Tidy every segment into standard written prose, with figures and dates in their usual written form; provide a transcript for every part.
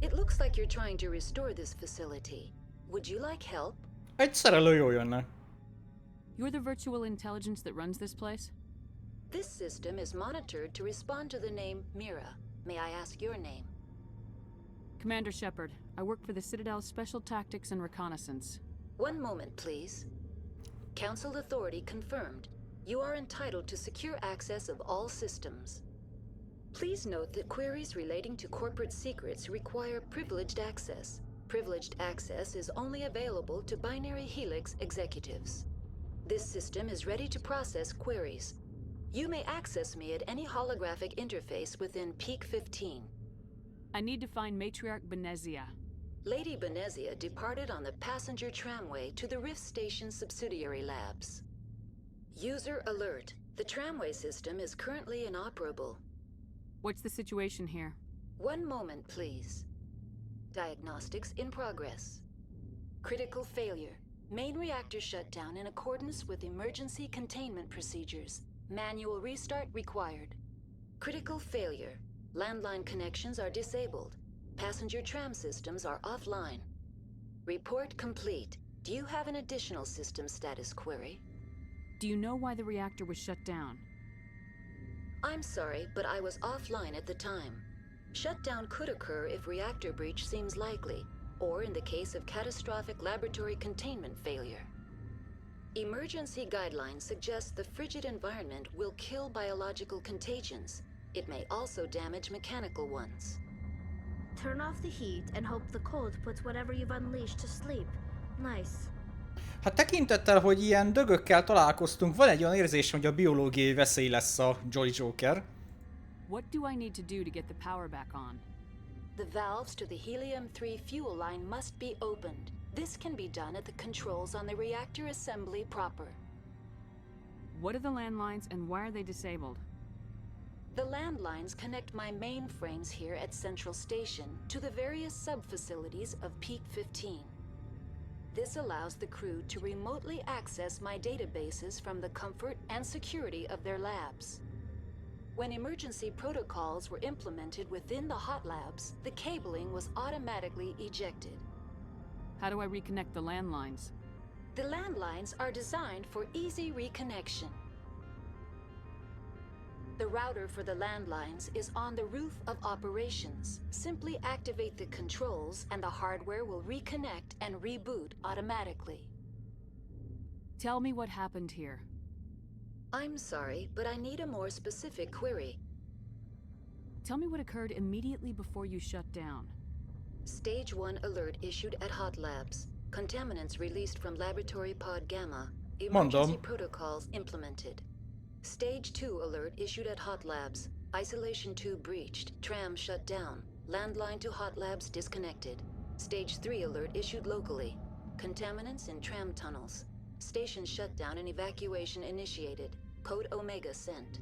It looks like you're trying to restore this facility. Would you like help? Egy szerelő jól jönne. You're the virtual intelligence that runs this place? This system is monitored to respond to the name Mira. May I ask your name? Commander Shepard. I work for the Citadel's Special Tactics and Reconnaissance. One moment, please. Council authority confirmed. You are entitled to secure access of all systems. Please note that queries relating to corporate secrets require privileged access. Privileged access is only available to binary helix executives. This system is ready to process queries. You may access me at any holographic interface within Peak 15. I need to find Matriarch Benezia. Lady Benezia departed on the passenger tramway to the Rift Station subsidiary labs. User alert. The tramway system is currently inoperable. What's the situation here? One moment, please. Diagnostics in progress. Critical failure. Main reactor shutdown in accordance with emergency containment procedures. Manual restart required. Critical failure. Landline connections are disabled. Passenger tram systems are offline. Report complete. Do you have an additional system status query? Do you know why the reactor was shut down? I'm sorry, but I was offline at the time. Shutdown could occur if reactor breach seems likely, or in the case of catastrophic laboratory containment failure. Emergency guidelines suggest the frigid environment will kill biological contagions. It may also damage mechanical ones. Turn off the heat and hope the cold puts whatever you've unleashed to sleep. Nice. Hát tekintettel, hogy ilyen dögökkel találkoztunk, van egy olyan érzésem, hogy a biológiai veszély lesz a Jolly Joker. What do I need to do to get the power back on? The valves to the helium-3 fuel line must be opened. This can be done at the controls on the reactor assembly proper. What are the landlines and why are they disabled? The landlines connect my mainframes here at Central Station to the various sub-facilities of Peak 15. This allows the crew to remotely access my databases from the comfort and security of their labs. When emergency protocols were implemented within the hot labs, the cabling was automatically ejected. How do I reconnect the landlines? The landlines are designed for easy reconnection. The router for the landlines is on the roof of operations. Simply activate the controls and the hardware will reconnect and reboot automatically. Tell me what happened here. I'm sorry, but I need a more specific query. Tell me what occurred immediately before you shut down. Stage 1 alert issued at Hot Labs. Contaminants released from Laboratory Pod Gamma. Emergency protocols implemented. Stage 2 alert issued at Hot Labs. Isolation tube breached. Tram shut down. Landline to Hot Labs disconnected. Stage 3 alert issued locally. Contaminants in tram tunnels. Station shutdown and evacuation initiated. Code Omega sent.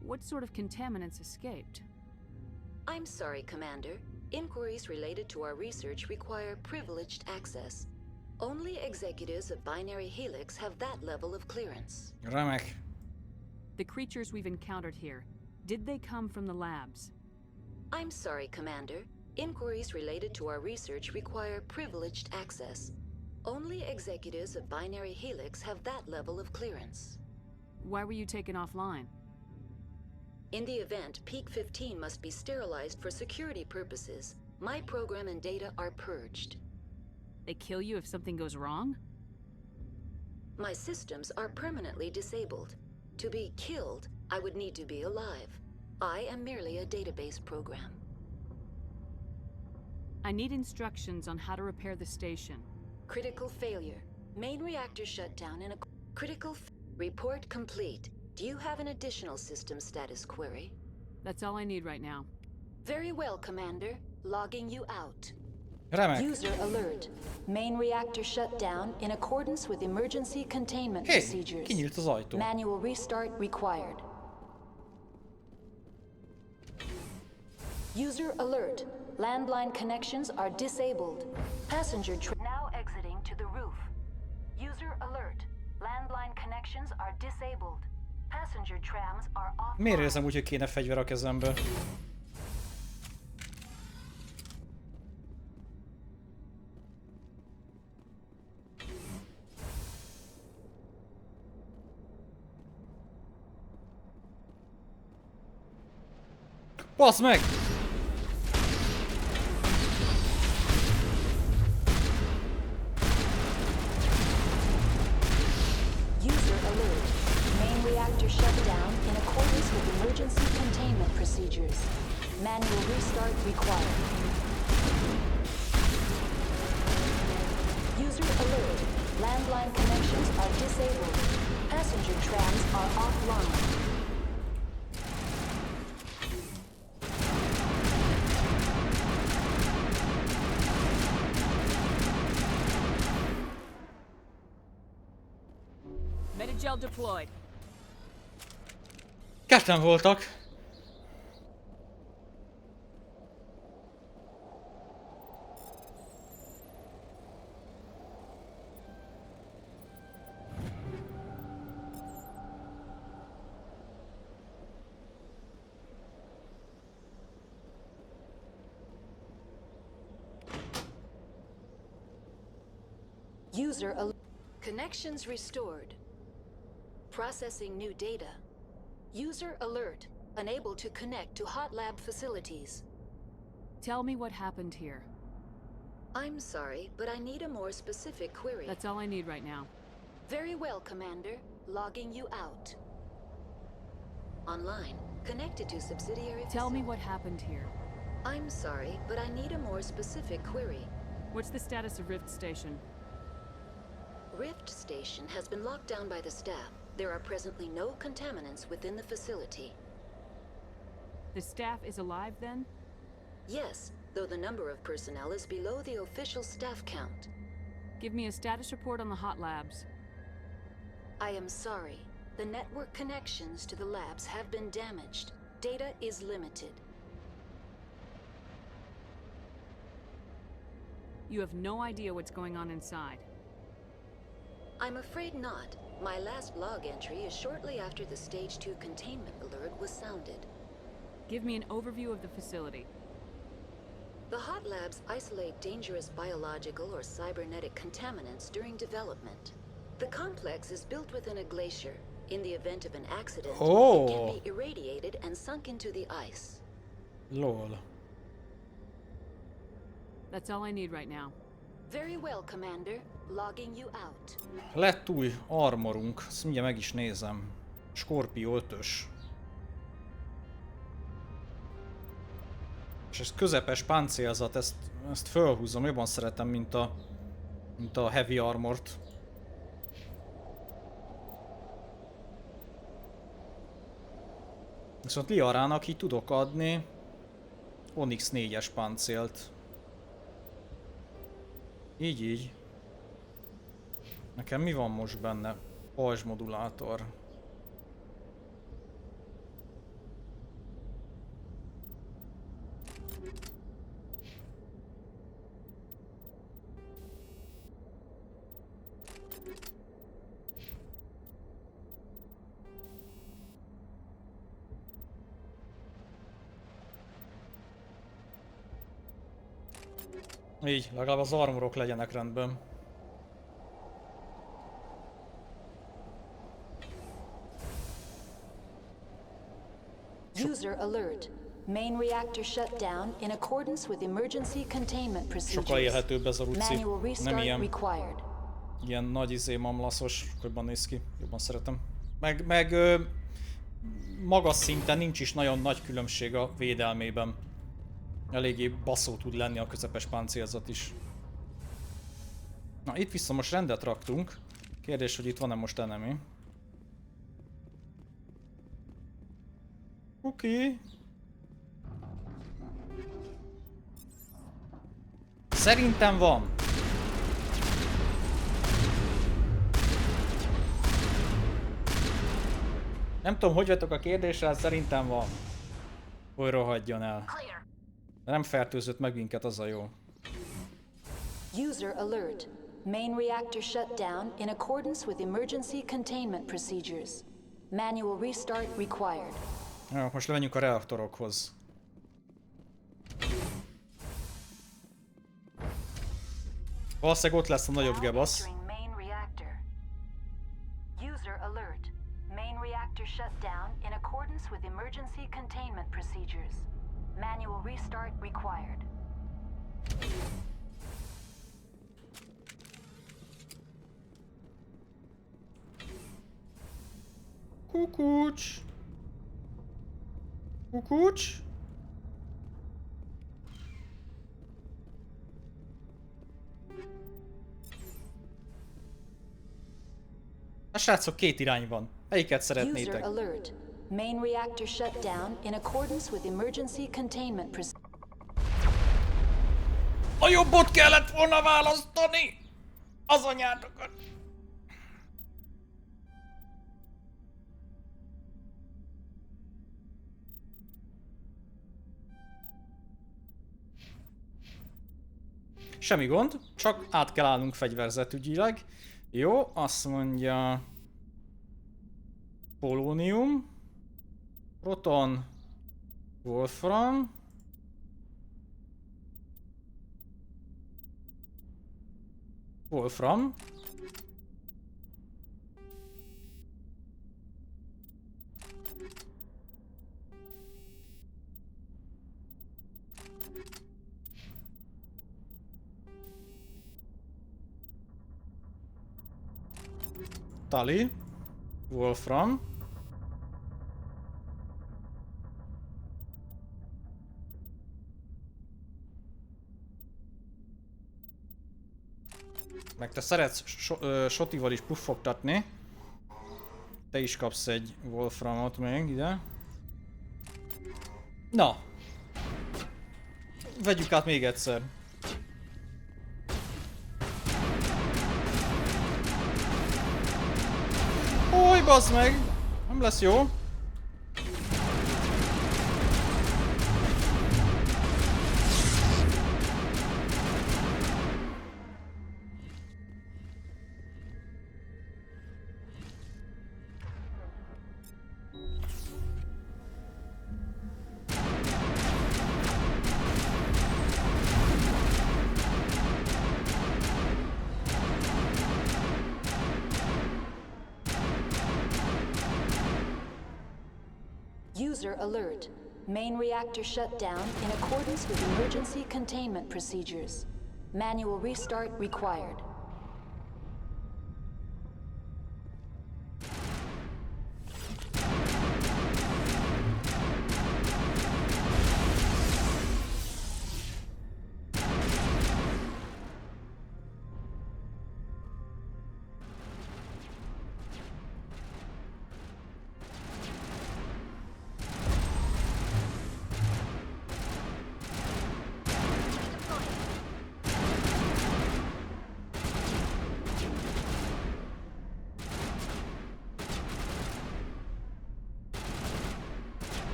What sort of contaminants escaped? I'm sorry, Commander. Inquiries related to our research require privileged access. Only executives of Binary Helix have that level of clearance. Remek. The creatures we've encountered here, did they come from the labs? I'm sorry, Commander. Inquiries related to our research require privileged access. Only executives of Binary Helix have that level of clearance. Why were you taken offline? In the event, Peak 15 must be sterilized for security purposes. My program and data are purged. They kill you if something goes wrong? My systems are permanently disabled. To be killed, I would need to be alive. I am merely a database program. I need instructions on how to repair the station. Critical failure. Main reactor shutdown in a report complete. Do you have an additional system status query? That's all I need right now. Very well, Commander. Logging you out. Remek. User alert. Main reactor shut down in accordance with emergency containment procedures. Kinyílt az ajtó. Manual restart required. User alert. Landline connections are disabled. Passenger now exiting to the roof. User alert. Landline connections are disabled. Passenger trams are off. Miért érzem úgy, hogy kéne fegyver a kezembe? Bazd meg! User alert. Main reactor shut down in accordance with emergency containment procedures. Manual restart required. User alert. Landline connections are disabled. Passenger trams are offline. Metagel deployed. Ketten voltak. User alert. Connections restored. Processing new data. User alert. Unable to connect to hot lab facilities. Tell me what happened here. I'm sorry, but I need a more specific query. That's all I need right now. Very well, Commander. Logging you out. Online. Connected to subsidiary. Tell me what happened here. I'm sorry, but I need a more specific query. What's the status of Rift Station? Rift Station has been locked down by the staff. There are presently no contaminants within the facility. The staff is alive then? Yes, though the number of personnel is below the official staff count. Give me a status report on the hot labs. I am sorry. The network connections to the labs have been damaged. Data is limited. You have no idea what's going on inside. I'm afraid not. My last log entry is shortly after the Stage 2 containment alert was sounded. Give me an overview of the facility. The hot labs isolate dangerous biological or cybernetic contaminants during development. The complex is built within a glacier. In the event of an accident, it can be irradiated and sunk into the ice. Lol. That's all I need right now. Very well, Commander. Logging you out. Lett új armorunk, ezt mindjárt meg is nézem. Skorpió 5-ös. És ez közepes páncélzat, ezt fölhúzom, jobban szeretem, mint a heavy armort. Viszont Liarának így tudok adni Onyx 4-es páncélt. Így. Nekem mi van most benne? Pajzsmodulátor. Így, legalább az armorok legyenek rendben. User alert. Main reactor shut down in accordance with emergency containment procedures. Sokkal élhetőbb ez a ruci. Manual Nem restart ilyen, required. ilyen nagy mamlaszos, jobban néz ki, jobban szeretem. Meg magas szinten nincs is nagyon nagy különbség a védelmében. Eléggé baszó tud lenni a közepes páncélzat is. Na, itt viszont most rendet raktunk. Kérdés, hogy itt van-e most enemy. Oké. Szerintem van. Nem tudom, hogy vettek a kérdésre, szerintem van. Hogy rohadjon el. De nem fertőzött meg minket, az a jó. User alert. Main reactor shut down in accordance with emergency containment procedures. Manual restart required. Jó, most lemenjünk a reaktorokhoz. Valószínűleg ott lesz a nagyobb gebasz. User alert. Main reactor shut down in accordance with emergency containment procedures. Manual restart required. Kukucs! Kukucs! A srácok, két irány van. Melyiket User szeretnétek? alert. Main reactor shut down in accordance with emergency containment procedures. A jobbot kellett volna választani! Az anyátokat! Semmi gond, csak át kell állnunk fegyverzetügyileg. Jó, azt mondja... Polónium, proton, wolfram, wolfram, tali, wolfram, meg te szeretsz sotival is puffogtatni. Te is kapsz egy wolframot még ide. Na! Vegyük át még egyszer. Ój, bazd meg! Nem lesz jó. User alert. Main reactor shut down in accordance with emergency containment procedures. Manual restart required.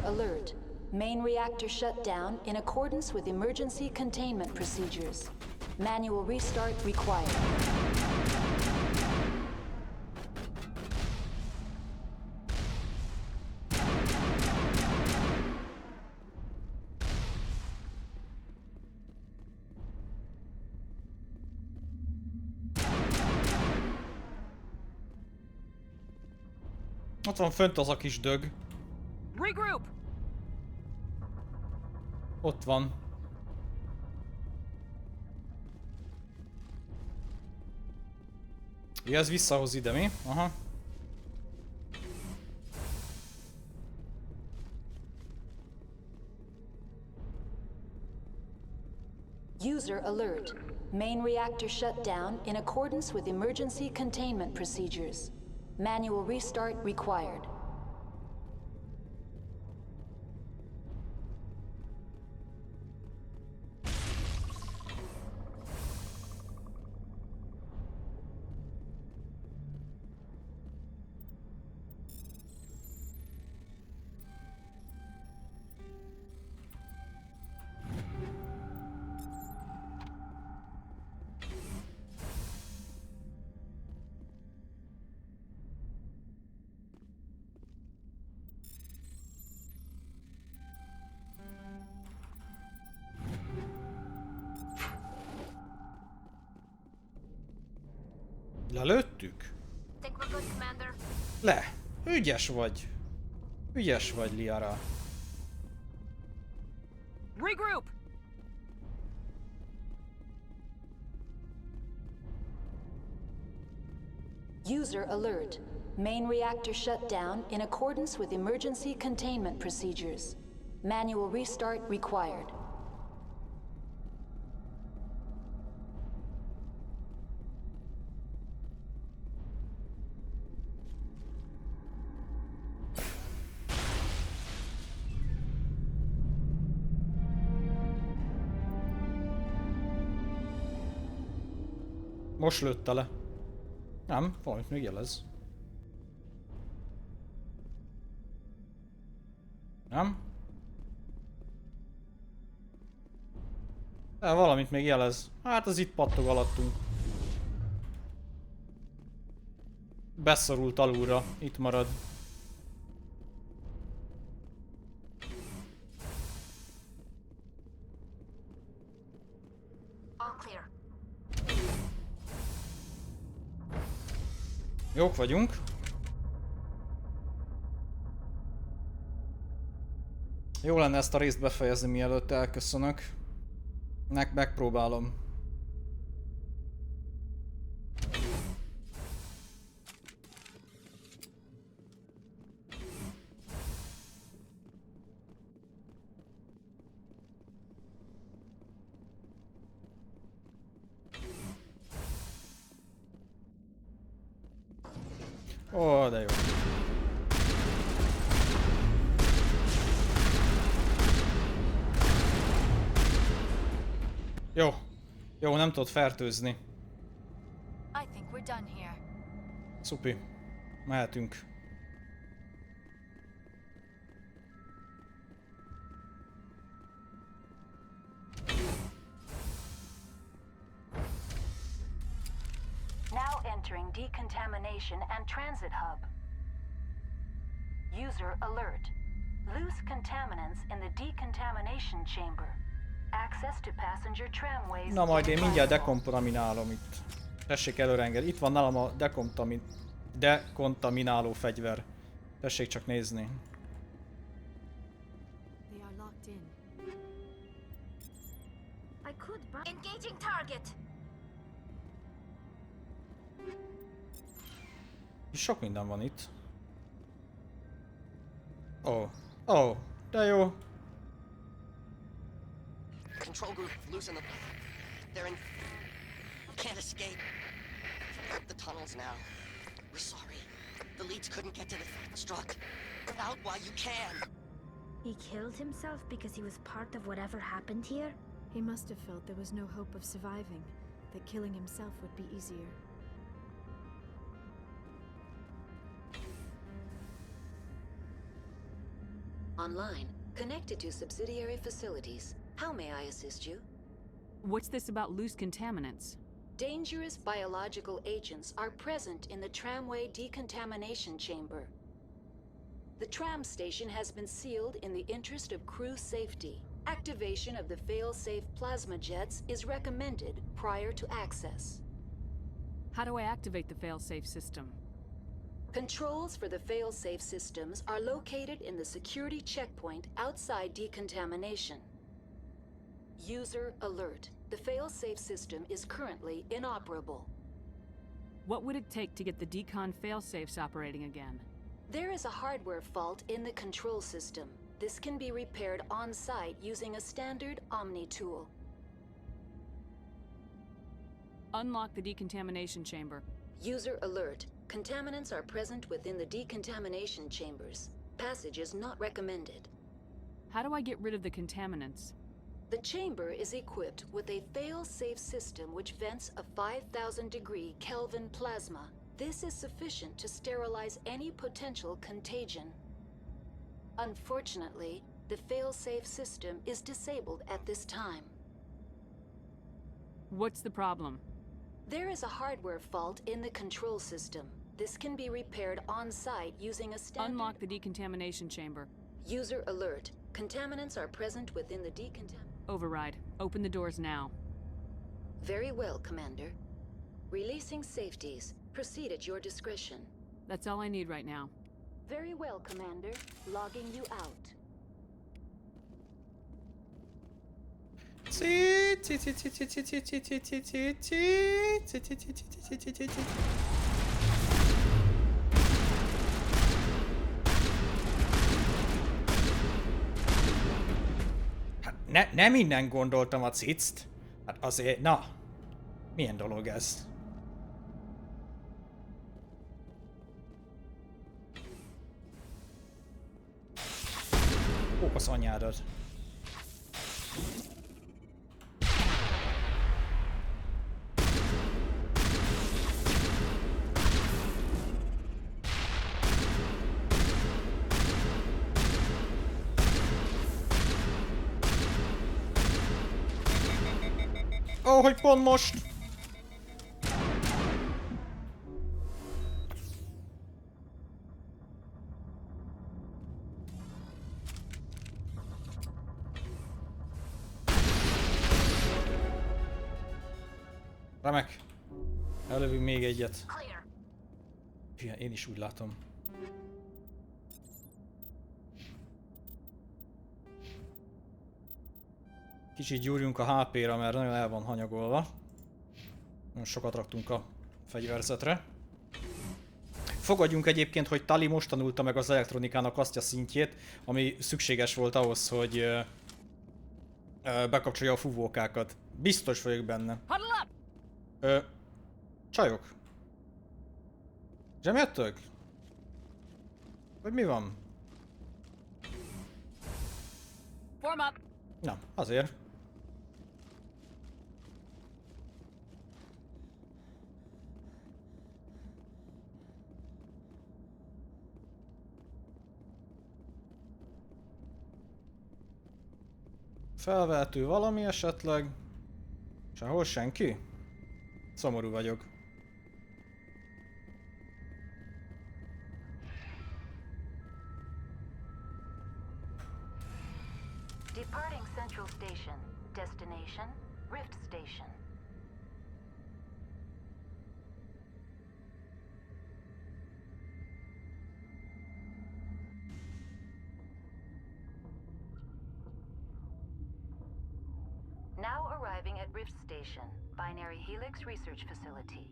Alert. Main reactor shut down in accordance with emergency containment procedures. Manual restart required. Ott van fönt az a kis dög. Regroup! Ott van. Ja, ez visszahoz ide, mi? Aha. User alert. Main reactor shut down in accordance with emergency containment procedures. Manual restart required. Lelőttük? Think we're good, Commander. Le. Ügyes vagy. Ügyes vagy, Liara. Regroup! User alert. Main reactor shut down in accordance with emergency containment procedures. Manual restart required. Most lőtte le. Nem, valamit még jelez. Nem? De valamit még jelez. Hát az itt pattog alattunk. Beszorult alulra, itt marad. All clear. Jók vagyunk. Jó lenne ezt a részt befejezni, mielőtt elköszönök. Megpróbálom. Ó, de jó. Jó. Jó, nem tudod fertőzni. I think we're done here. Szupi. Mehetünk. Now entering decontamination and transit hub. User alert. Loose contaminants in the decontamination chamber. Access to passenger tramways. Na majd én mindjárt dekontaminálom itt. Tessék előre engedni. Itt van nálam a dekontamináló fegyver. Tessék csak nézni. They are locked in. I could buy. Engaging target. Sok minden van itt. Ó, ó, de jó. Control group, loosen them. They're in. Can't escape. The tunnels now. We're sorry. The leads couldn't get to the struck. Get out while you can. He killed himself because he was part of whatever happened here? He must have felt there was no hope of surviving, that killing himself would be easier. Online. Connected to subsidiary facilities. How may I assist you? What's this about loose contaminants? Dangerous biological agents are present in the tramway decontamination chamber. The tram station has been sealed in the interest of crew safety. Activation of the fail-safe plasma jets is recommended prior to access. How do I activate the fail-safe system? Controls for the fail-safe systems are located in the security checkpoint outside decontamination. User alert. The fail-safe system is currently inoperable. What would it take to get the decon fail-safes operating again? There is a hardware fault in the control system. This can be repaired on-site using a standard Omni tool. Unlock the decontamination chamber. User alert. Contaminants are present within the decontamination chambers. Passage is not recommended. How do I get rid of the contaminants? The chamber is equipped with a fail-safe system which vents a 5,000-degree Kelvin plasma. This is sufficient to sterilize any potential contagion. Unfortunately, the fail-safe system is disabled at this time. What's the problem? There is a hardware fault in the control system. This can be repaired on-site using a standard... Unlock the decontamination chamber. User alert. Contaminants are present within the Override. Open the doors now. Very well, Commander. Releasing safeties. Proceed at your discretion. That's all I need right now. Very well, Commander. Logging you out. Hát nem innen gondoltam a cict. Hát azért, na. Milyen dolog ez? Ó, az anyádat. Ó, hogy pont most! Remek. Elővünk még egyet. Fia, én is úgy látom. Kicsit gyúrjunk a HP-ra, mert nagyon el van hanyagolva. Nagyon sokat raktunk a fegyverzetre. Fogadjunk egyébként, hogy Tali most tanulta meg az elektronikának azt a szintjét, ami szükséges volt ahhoz, hogy bekapcsolja a fúvókákat. Biztos vagyok benne. Csajok. Zsemjöttök? Vagy mi van? Form up. Na, azért. Felvehető valami esetleg? Sehol senki? Szomorú vagyok. Departing Central Station. Destination, Rift Station. Now arriving at Rift Station, Binary Helix Research Facility.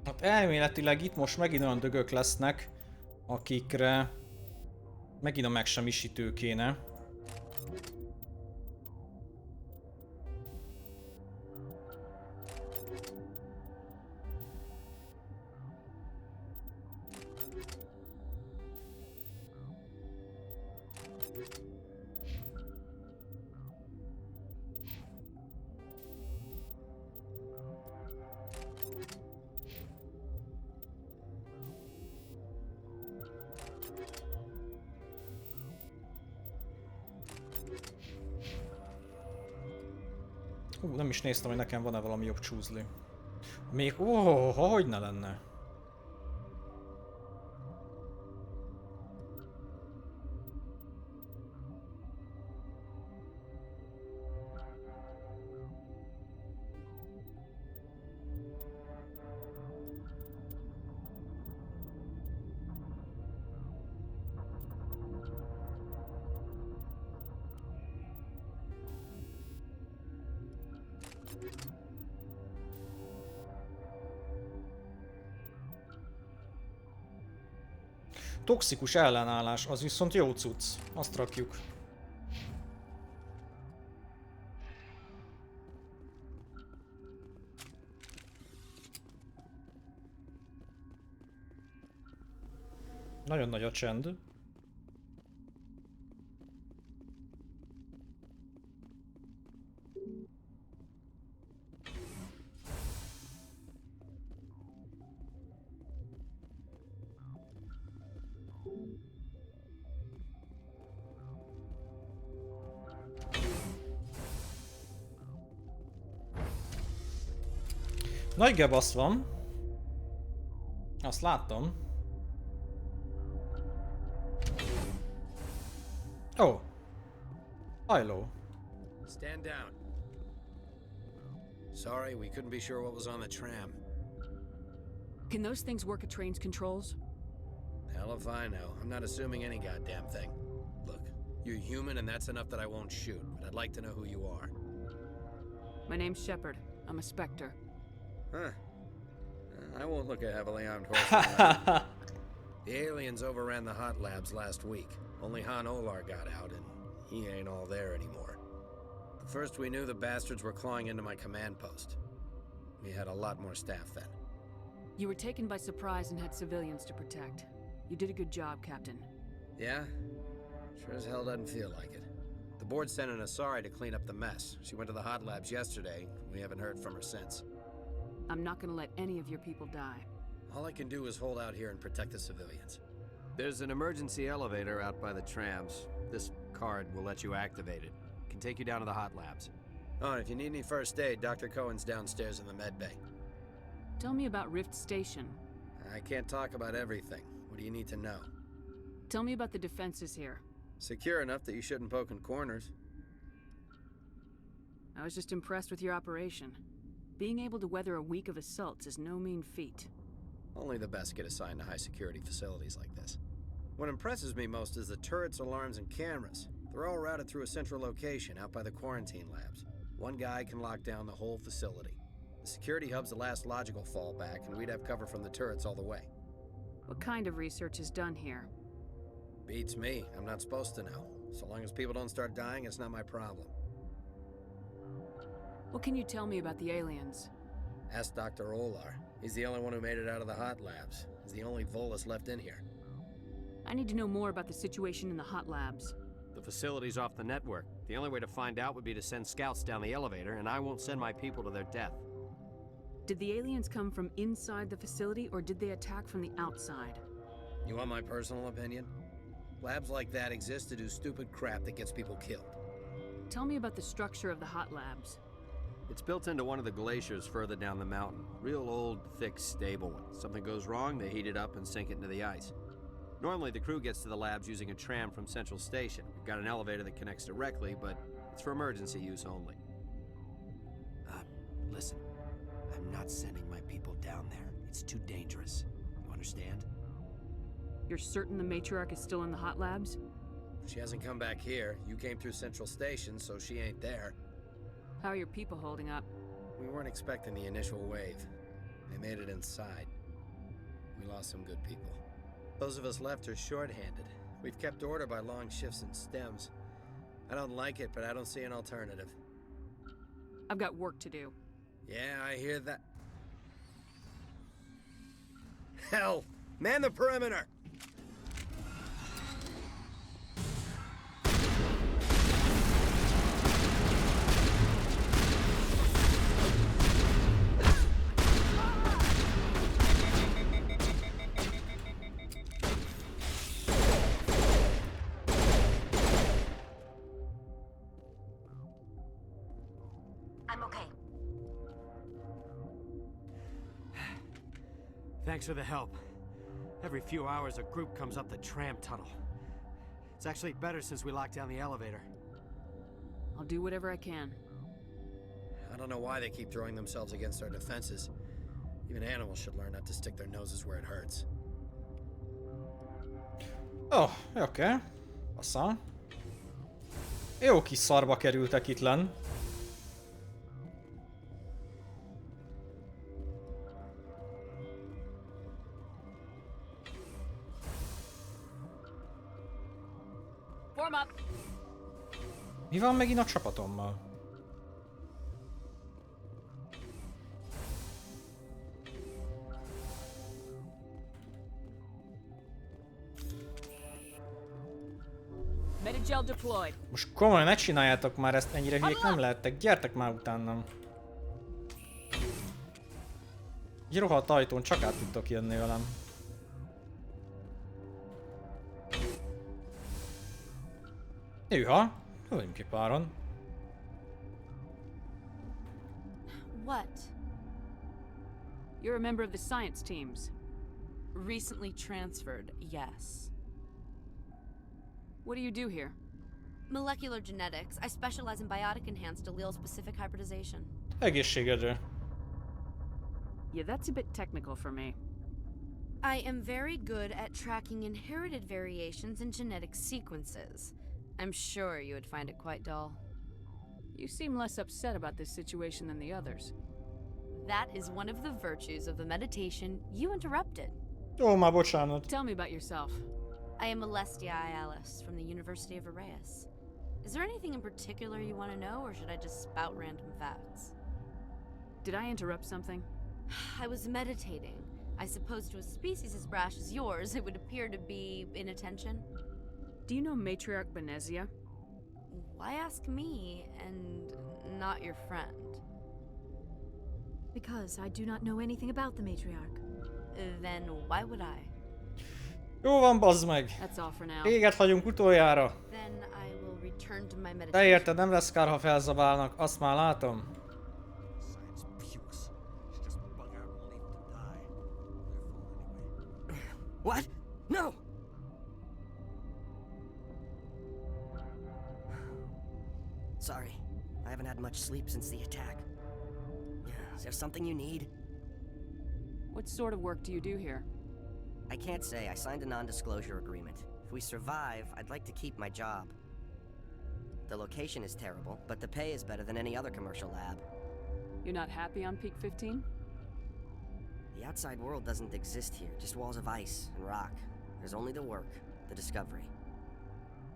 Hát elméletileg itt most megint olyan dögök lesznek, akikre megint a megsemmisítő kéne. Nem is néztem, hogy nekem van-e valami jobb csúzli. Még... hogy ne lenne? Toxikus ellenállás, az viszont jó cucc. Azt rakjuk. Nagyon nagy a csend. Nagy gebasz van. Azt láttam. Oh. Hello. Stand down. Sorry, we couldn't be sure what was on the tram. Can those things work at train's controls? Hell if I know. I'm not assuming any goddamn thing. Look, you're human and that's enough that I won't shoot, but I'd like to know who you are. My name's Shepard. I'm a Spectre. Huh. I won't look a heavily armed horse. The aliens overran the hot labs last week. Only Han Olar got out, and he ain't all there anymore. The first we knew, the bastards were clawing into my command post. We had a lot more staff then. You were taken by surprise and had civilians to protect. You did a good job, Captain. Yeah? Sure as hell doesn't feel like it. The board sent an Asari to clean up the mess. She went to the hot labs yesterday. We haven't heard from her since. I'm not gonna let any of your people die. All I can do is hold out here and protect the civilians. There's an emergency elevator out by the trams. This card will let you activate it. Can take you down to the hot labs. Oh, and if you need any first aid, Dr. Cohen's downstairs in the med bay. Tell me about Rift Station. I can't talk about everything. What do you need to know? Tell me about the defenses here. Secure enough that you shouldn't poke in corners. I was just impressed with your operation. Being able to weather a week of assaults is no mean feat. Only the best get assigned to high-security facilities like this. What impresses me most is the turrets, alarms, and cameras. They're all routed through a central location out by the quarantine labs. One guy can lock down the whole facility. The security hub's the last logical fallback, and we'd have cover from the turrets all the way. What kind of research is done here? Beats me. I'm not supposed to know. So long as people don't start dying, it's not my problem. What can you tell me about the aliens? Ask Dr. Olar. He's the only one who made it out of the hot labs. He's the only Volus left in here. I need to know more about the situation in the hot labs. The facility's off the network. The only way to find out would be to send scouts down the elevator, and I won't send my people to their death. Did the aliens come from inside the facility, or did they attack from the outside? You want my personal opinion? Labs like that exist to do stupid crap that gets people killed. Tell me about the structure of the hot labs. It's built into one of the glaciers further down the mountain. Real old, thick, stable one. Something goes wrong, they heat it up and sink it into the ice. Normally, the crew gets to the labs using a tram from Central Station. We've got an elevator that connects directly, but it's for emergency use only. Listen. I'm not sending my people down there. It's too dangerous. You understand? You're certain the matriarch is still in the hot labs? She hasn't come back here. You came through Central Station, so she ain't there. How are your people holding up? We weren't expecting the initial wave. They made it inside. We lost some good people. Those of us left are short-handed. We've kept order by long shifts and stems. I don't like it, but I don't see an alternative. I've got work to do. Yeah, I hear that. Hell! Man the perimeter! I'm okay. Thanks for the help. Every few hours, a group comes up the tram tunnel. It's actually better since we locked down the elevator. I'll do whatever I can. I don't know why they keep throwing themselves against our defenses. Even animals should learn not to stick their noses where it hurts. Oh, oké. Aztán. Jó kis szarba kerültek itt lenn. Form up. Mi van megint a csapatommal? Metagel deployed. Most komolyan ne csináljátok már ezt, ennyire hülyék nem lehettek. Gyertek már utánam. Egy rohadt ajtón csak át tudtok jönni velem. Hűha, vagyunk ki páron. What? You're a member of the science teams. Recently transferred, yes. What do you do here? Molecular genetics. I specialize in biotic-enhanced allele-specific hybridization. Egészségedre. Yeah, that's a bit technical for me. I am very good at tracking inherited variations in genetic sequences. I'm sure you would find it quite dull. You seem less upset about this situation than the others. That is one of the virtues of the meditation you interrupted. Ó, már bocsánat. Tell me about yourself. I am Alestia Ialis from the University of Arraius. Is there anything in particular you want to know, or should I just spout random facts? Did I interrupt something? I was meditating. I suppose to a species as brash as yours, it would appear to be inattention. Do you know Matriarch Benezia? Why ask me, and not your friend? Because I do not know anything about the matriarch. Then why would I? Jó van, bazd meg. That's all for now. Téged hagyunk utoljára. Then I will return to my meditation. Te érted, nem lesz kár, ha felzabálnak, azt már látom. What? No! Sorry, I haven't had much sleep since the attack. Is there something you need? What sort of work do you do here? I can't say. I signed a non-disclosure agreement. If we survive, I'd like to keep my job. The location is terrible, but the pay is better than any other commercial lab. You're not happy on Peak 15? The outside world doesn't exist here, just walls of ice and rock. There's only the work, the discovery.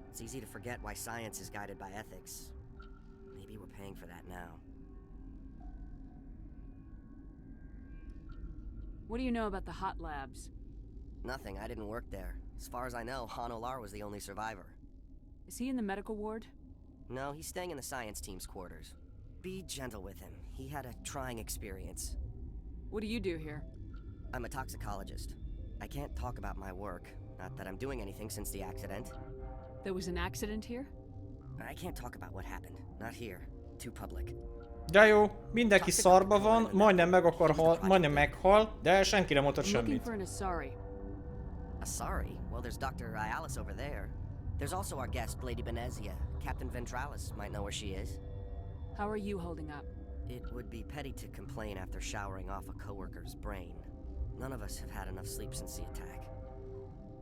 It's easy to forget why science is guided by ethics. Maybe we're paying for that now. What do you know about the hot labs? Nothing, I didn't work there. As far as I know, Han Olar was the only survivor. Is he in the medical ward? No, he's staying in the science team's quarters. Be gentle with him. He had a trying experience. What do you do here? I'm a toxicologist. I can't talk about my work. Not that I'm doing anything since the accident. There was an accident here? I can't talk about what happened. Not here. Too public. De jó, mindenki szarba van, majdnem meg akar majdnem meghal, de senki nem mondott Looking semmit. for an Asari. Asari? Well, there's Dr. Ialis over there. There's also our guest, Lady Benezia. Captain Ventralis might know where she is. How are you holding up? It would be petty to complain after showering off a coworker's brain. None of us have had enough sleep since the attack.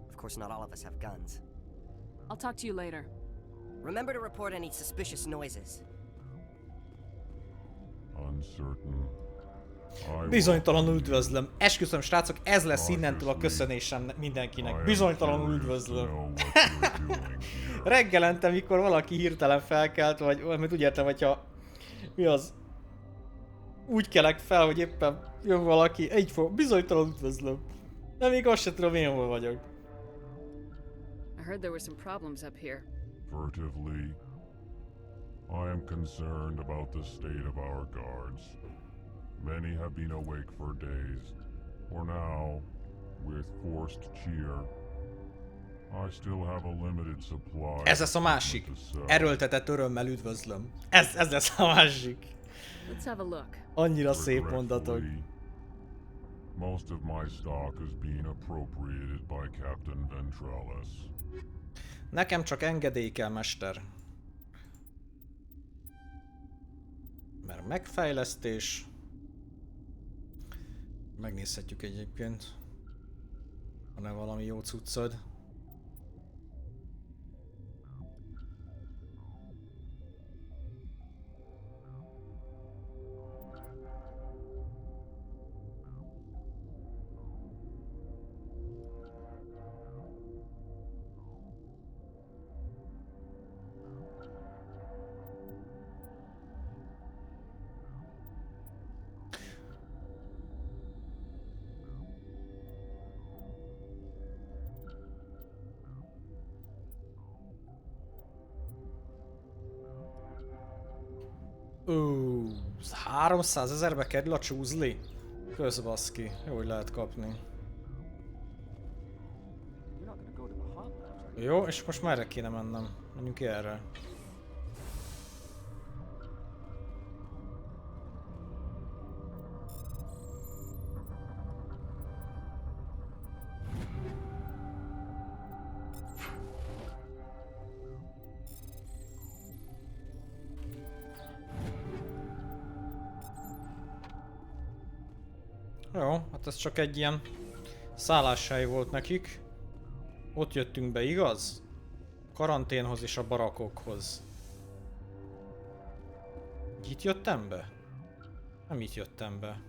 Of course, not all of us have guns. I'll talk to you later. Remember to report any suspicious noises. Bizonytalanul üdvözlöm. Esküszöm, srácok, ez lesz innentől a köszönésem mindenkinek. Bizonytalanul üdvözlöm. Reggelente, mikor valaki hirtelen felkelt, vagy úgy értem, hogyha... Mi az? Úgy kelek fel, hogy éppen jön valaki, így fog. Bizonytalanul üdvözlöm. De még azt sem tudom, én hol vagyok. I heard there were some problems up here. Furtively, I am concerned about the state of our guards. Many have been awake for days. For now, with forced cheer, I still have a limited supply. Ez lesz a másik. Erőltetett örömmel üdvözlöm. Ez lesz a másik. Let's have a look. Annyira szép mondatok. Most of my stock is being appropriated by Captain Ventralis. Nekem csak engedély kell, mester. Mert megfejlesztés. Megnézhetjük egyébként. Van-e valami jó cuccod? Ó, 300 000-be kerül a csúzli? Közbaszki, jó, hogy lehet kapni. Jó, és most merre kéne mennem? Menjünk erre. Jó, hát ez csak egy ilyen Szálláshely volt nekik. Ott jöttünk be, igaz? Karanténhoz és a barakokhoz. Itt jöttem be? Nem itt jöttem be.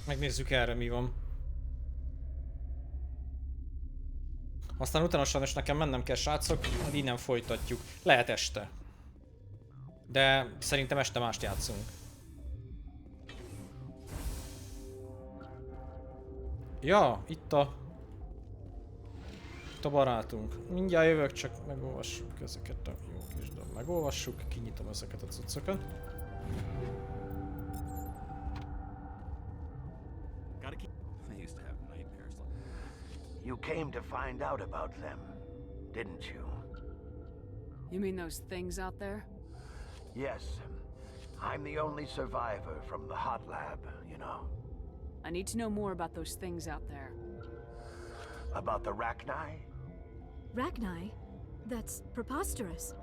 Megnézzük erre mi van. Aztán utána sajnos nekem mennem kell, srácok, majd innen folytatjuk. Lehet este. De szerintem este mást játszunk. Ja, itt a barátunk. Mindjárt jövök, csak megolvassuk ezeket a jó kis dolgokat. Megolvassuk, kinyitom ezeket a cuccokat. You came to find out about them, didn't you? You mean those things out there? Yes. I'm the only survivor from the hot lab, you know. I need to know more about those things out there. About the Rachni? Rachni? That's preposterous.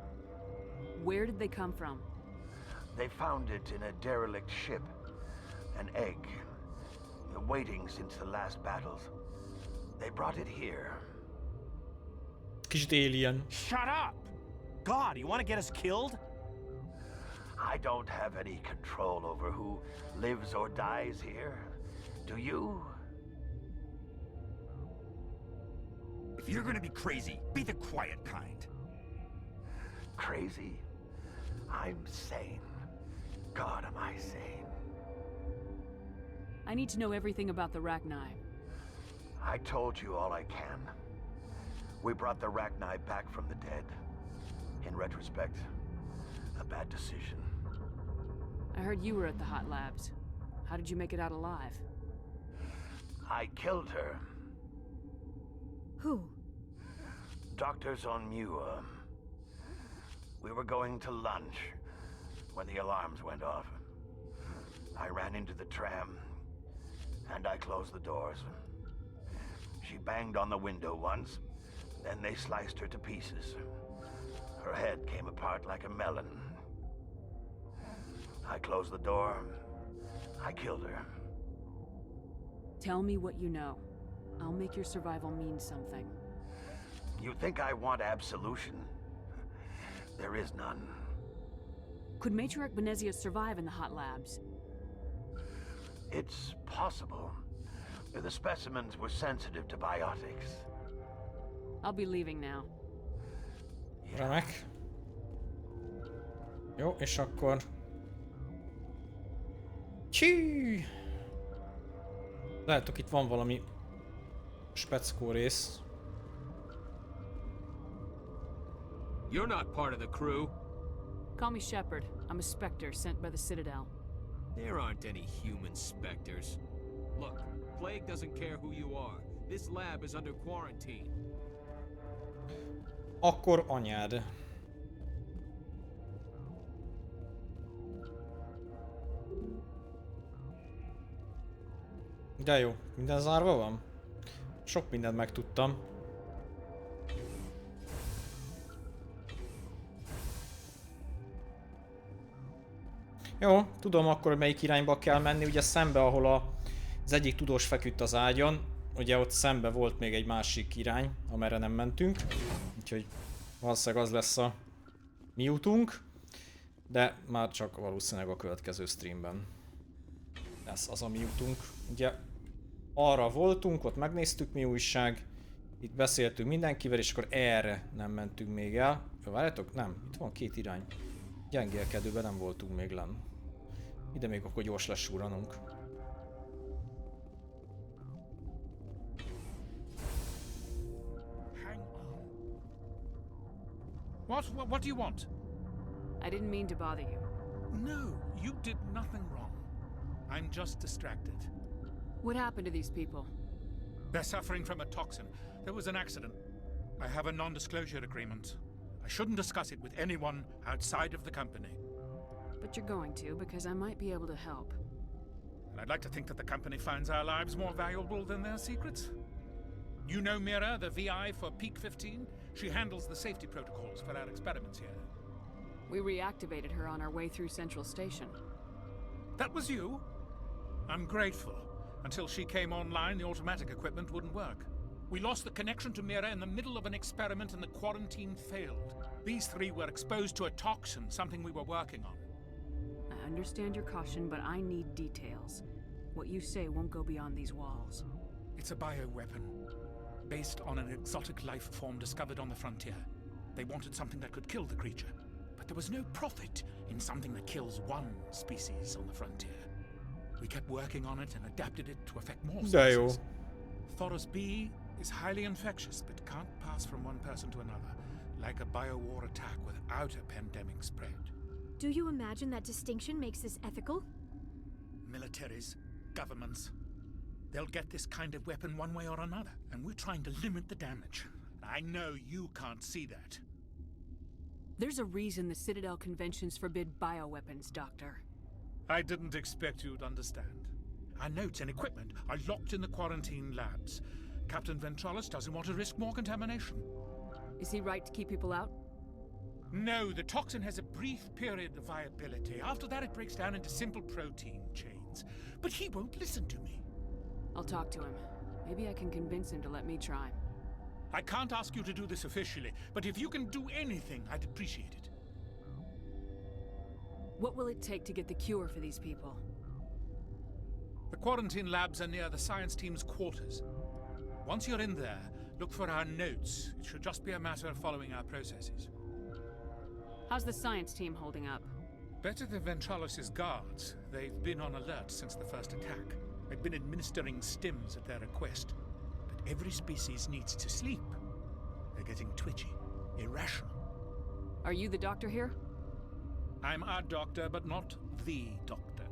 Where did they come from? They found it in a derelict ship. An egg. Waiting since the last battles. They brought it here. Kicsit alien. Shut up! God, you want to get us killed? I don't have any control over who lives or dies here. Do you? If you're gonna be crazy, be the quiet kind. Crazy? I'm sane. God, am I sane? I need to know everything about the Rachni. I told you all I can. We brought the Rachni back from the dead. In retrospect, a bad decision. I heard you were at the hot labs. How did you make it out alive? I killed her. Who? Doctors on Mua. We were going to lunch when the alarms went off. I ran into the tram, and I closed the doors. She banged on the window once, then they sliced her to pieces. Her head came apart like a melon. I closed the door. I killed her. Tell me what you know. I'll make your survival mean something. You think I want absolution? There is none. Could Matriarch Benezia survive in the hot labs? It's possible. The specimens were sensitive to biotics. I'll be leaving now. Remek. Jó, és akkor... Csí! Látok, itt van valami speckó rész. You're not part of the crew. Call me Shepard. I'm a Spectre sent by the Citadel. There aren't any human specters. Look, Plague doesn't care who you are. This lab is under quarantine. Akkor anyád. De jó, minden zárva van? Sok mindent megtudtam. Jó, tudom akkor, hogy melyik irányba kell menni, ugye szembe, ahol az egyik tudós feküdt az ágyon, ugye ott szembe volt még egy másik irány, amerre nem mentünk, úgyhogy valószínűleg az lesz a mi útunk, de már csak valószínűleg a következő streamben lesz az a mi útunk. Ugye arra voltunk, ott megnéztük mi újság, itt beszéltünk mindenkivel, és akkor erre nem mentünk még el. Várjátok? Nem, itt van két irány. Gyengélkedőben nem voltunk még lenn. Ide még akkor gyors lesúranunk. What do you want? I didn't mean to bother you. No, you did nothing wrong. I'm just distracted. What happened to these people? They're suffering from a toxin. There was an accident. I have a non-disclosure agreement. I shouldn't discuss it with anyone outside of the company. But you're going to, because I might be able to help. And I'd like to think that the company finds our lives more valuable than their secrets. You know Mira, the VI for Peak 15? She handles the safety protocols for our experiments here. We reactivated her on our way through Central Station. That was you? I'm grateful. Until she came online, the automatic equipment wouldn't work. We lost the connection to Mira in the middle of an experiment and the quarantine failed. These three were exposed to a toxin, something we were working on. I understand your caution, but I need details. What you say won't go beyond these walls. It's a bioweapon, based on an exotic life form discovered on the frontier. They wanted something that could kill the creature, but there was no profit in something that kills one species on the frontier. We kept working on it and adapted it to affect more species. Thoros B is highly infectious, but can't pass from one person to another, like a biowar attack without a pandemic spread. Do you imagine that distinction makes this ethical? Militaries, governments, they'll get this kind of weapon one way or another, and we're trying to limit the damage. I know you can't see that. There's a reason the Citadel conventions forbid bioweapons, Doctor. I didn't expect you'd understand. Our notes and equipment are locked in the quarantine labs. Captain Ventralis doesn't want to risk more contamination. Is he right to keep people out? No, the toxin has a brief period of viability. After that, it breaks down into simple protein chains. But he won't listen to me. I'll talk to him. Maybe I can convince him to let me try. I can't ask you to do this officially, but if you can do anything, I'd appreciate it. What will it take to get the cure for these people? The quarantine labs are near the science team's quarters. Once you're in there, look for our notes. It should just be a matter of following our processes. How's the science team holding up? Better than Ventralis' guards. They've been on alert since the first attack. They've been administering stims at their request. But every species needs to sleep. They're getting twitchy, irrational. Are you the doctor here? I'm our doctor, but not the doctor.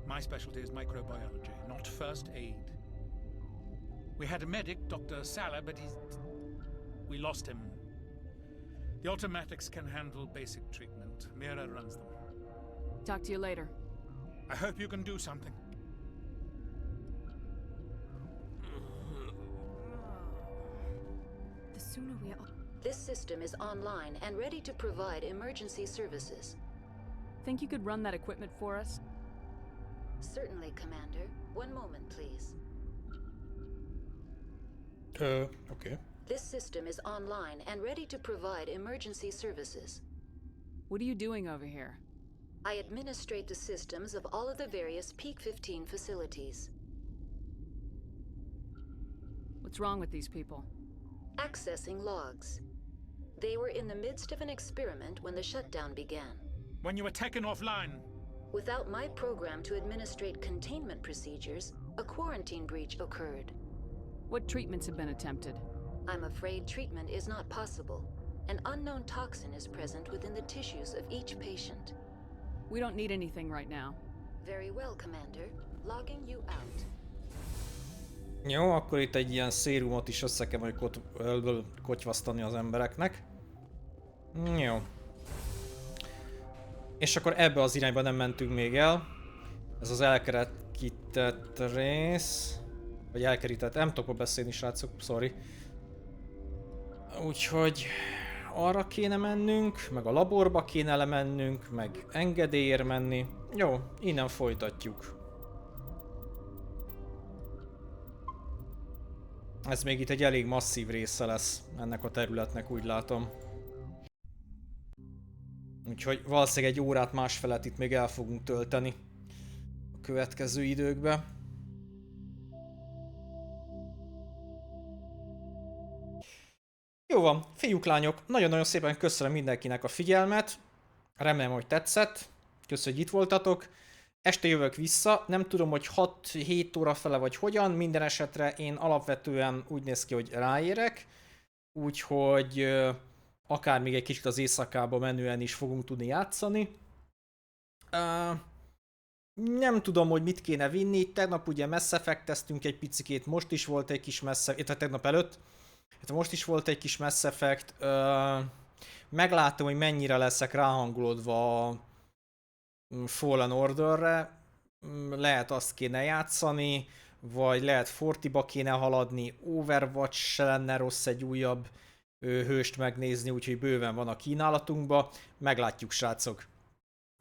My specialty is microbiology, not first aid. We had a medic, Dr. Salah, but we lost him. The automatics can handle basic treatment. Mira runs them. Talk to you later. I hope you can do something. The sooner we are... This system is online and ready to provide emergency services. Think you could run that equipment for us? Certainly, Commander. One moment, please. Okay. This system is online and ready to provide emergency services. What are you doing over here? I administrate the systems of all of the various Peak 15 facilities. What's wrong with these people? Accessing logs. They were in the midst of an experiment when the shutdown began. When you were taken offline. Without my program to administrate containment procedures, a quarantine breach occurred. What treatments have been attempted? I'm afraid treatment is not possible. An unknown toxin is present within the tissues of each patient. We don't need anything right now. Very well, Commander. Logging you out. Jó, akkor itt egy ilyen szérumot is össze kell majd kotyvasztani az embereknek. Jó. És akkor ebbe az irányba nem mentünk még el. Ez az elkerített rész. Vagy elkerített, nem tudok beszélni, srácok, sorry. Úgyhogy arra kéne mennünk, meg a laborba kéne lemennünk, meg engedélyért menni. Jó, innen folytatjuk. Ez még itt egy elég masszív része lesz ennek a területnek, úgy látom. Úgyhogy valószínűleg egy órát másfelet itt még el fogunk tölteni a következő időkben. Jó van, fiúk, lányok, nagyon-nagyon szépen köszönöm mindenkinek a figyelmet. Remélem, hogy tetszett. Köszönöm, hogy itt voltatok. Este jövök vissza, nem tudom, hogy 6-7 óra fele vagy hogyan, minden esetre én alapvetően úgy néz ki, hogy ráérek. Úgyhogy akár még egy kicsit az éjszakába menően is fogunk tudni játszani. Nem tudom, hogy mit kéne vinni, tegnap ugye Mass Effect-eztünk egy picikét, most is volt egy kis Mass Effect, illetve tegnap előtt. Most is volt egy kis Mass Effect. Meglátom, hogy mennyire leszek ráhangolódva a Fallen Orderre. lehet azt kéne játszani, vagy lehet Fortiba kéne haladni, Overwatch se lenne rossz egy újabb hőst megnézni, úgyhogy bőven van a kínálatunkba. Meglátjuk, srácok.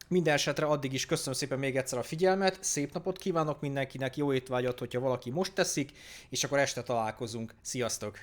Minden esetre addig is köszönöm szépen még egyszer a figyelmet, szép napot kívánok mindenkinek, jó étvágyat, hogyha valaki most teszik, és akkor este találkozunk. Sziasztok!